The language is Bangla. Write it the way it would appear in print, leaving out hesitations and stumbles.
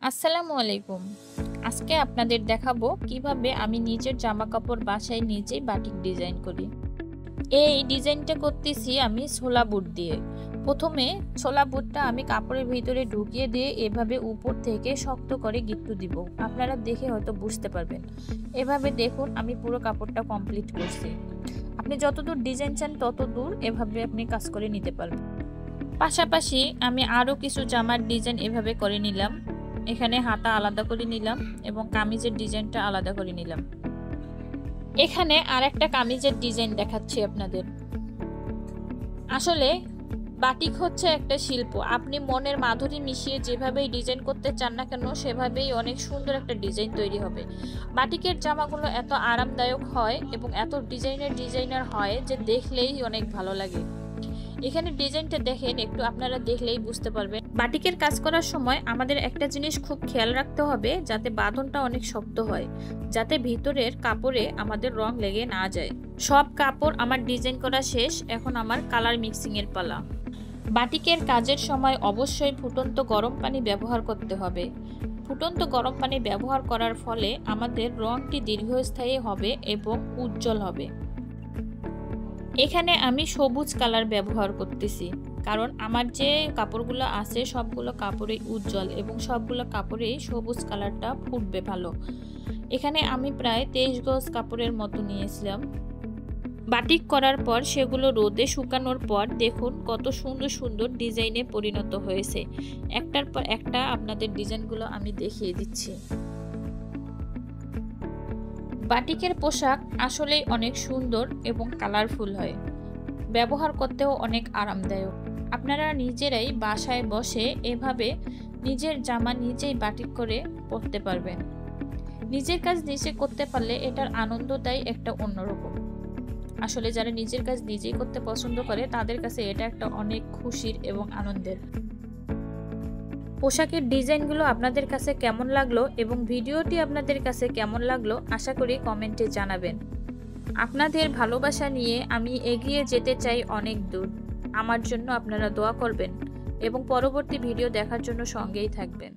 আসসালামু আলাইকুম। আজকে আপনাদের দেখাবো কিভাবে আমি নিজের জামা কাপড় বাসায় নিজেই বাটিক ডিজাইন করি। এই ডিজাইনটা করতেছি আমি ছোলা বুট দিয়ে। প্রথমে ছোলা বুটটা আমি কাপড়ের ভিতরে ঢুকিয়ে দিয়ে এভাবে উপর থেকে শক্ত করে গিট্টু দিব। আপনারা দেখে হয়তো বুঝতে পারবেন। এভাবে দেখুন আমি পুরো কাপড়টা কমপ্লিট করছি। আপনি যতদূর ডিজাইন চান ততদূর এভাবে আপনি কাজ করে নিতে পারবেন। পাশাপাশি আমি আরও কিছু জামার ডিজাইন এভাবে করে নিলাম। এখানে হাতা আলাদা করে নিলাম এবং কামিজের ডিজাইনটা আলাদা করে নিলাম। এখানে আরেকটা কামিজের ডিজাইন দেখাচ্ছি আপনাদের। আসলে বাটিক হচ্ছে একটা শিল্প। আপনি মনের মাধুরী মিশিয়ে যেভাবেই ডিজাইন করতে চান না কেন সেভাবেই অনেক সুন্দর একটা ডিজাইন তৈরি হবে। বাটিকের জামাগুলো এত আরামদায়ক হয় এবং এত ডিজাইনার হয় যে দেখলেই অনেক ভালো লাগে। এখানে ডিজাইনটা দেখেন, একটু আপনারা দেখলেই বুঝতে পারবেন। বাটিকের কাজ করার সময় আমাদের একটা জিনিস খুব খেয়াল রাখতে হবে, যাতে বাঁধনটা অনেক শক্ত হয়, যাতে ভিতরের কাপড়ে আমাদের রং লেগে না যায়। সব কাপড় আমার ডিজাইন করা শেষ, এখন আমার কালার মিক্সিং এর পালা। বাটিকের কাজের সময় অবশ্যই ফুটন্ত গরম পানি ব্যবহার করতে হবে। ফুটন্ত গরম পানি ব্যবহার করার ফলে আমাদের রংটি দীর্ঘস্থায়ী হবে এবং উজ্জ্বল হবে। এখানে আমি সবুজ কালার ব্যবহার করতেছি, কারণ আমার যে কাপড়গুলো আছে সবগুলো কাপড়েই উজ্জ্বল এবং সবগুলো কাপড়েই সবুজ কালারটা ফুটবে ভালো। এখানে আমি প্রায় 23 গজ কাপড়ের মতো নিয়েছিলাম। বাটিক করার পর সেগুলো রোদে শুকানোর পর দেখুন কত সুন্দর সুন্দর ডিজাইনে পরিণত হয়েছে। একটার পর একটা আপনাদের ডিজাইনগুলো আমি দেখিয়ে দিচ্ছি। বাটিকের পোশাক আসলেই অনেক সুন্দর এবং কালারফুল হয়, ব্যবহার করতেও অনেক আরামদায়ক। আপনারা নিজেরাই বাসায় বসে এভাবে নিজের জামা নিজেই বাটিক করে পরতে পারবেন। নিজের কাজ নিজে করতে পারলে এটার আনন্দটাই একটা অন্যরকম। আসলে যারা নিজের কাজ নিজেই করতে পছন্দ করে তাদের কাছে এটা একটা অনেক খুশির এবং আনন্দের। পোশাকের ডিজাইনগুলো আপনাদের কাছে কেমন লাগলো এবং ভিডিওটি আপনাদের কাছে কেমন লাগলো আশা করি কমেন্টে জানাবেন। আপনাদের ভালোবাসা নিয়ে আমি এগিয়ে যেতে চাই অনেক দূর। আমার জন্য আপনারা দোয়া করবেন এবং পরবর্তী ভিডিও দেখার জন্য সঙ্গেই থাকবেন।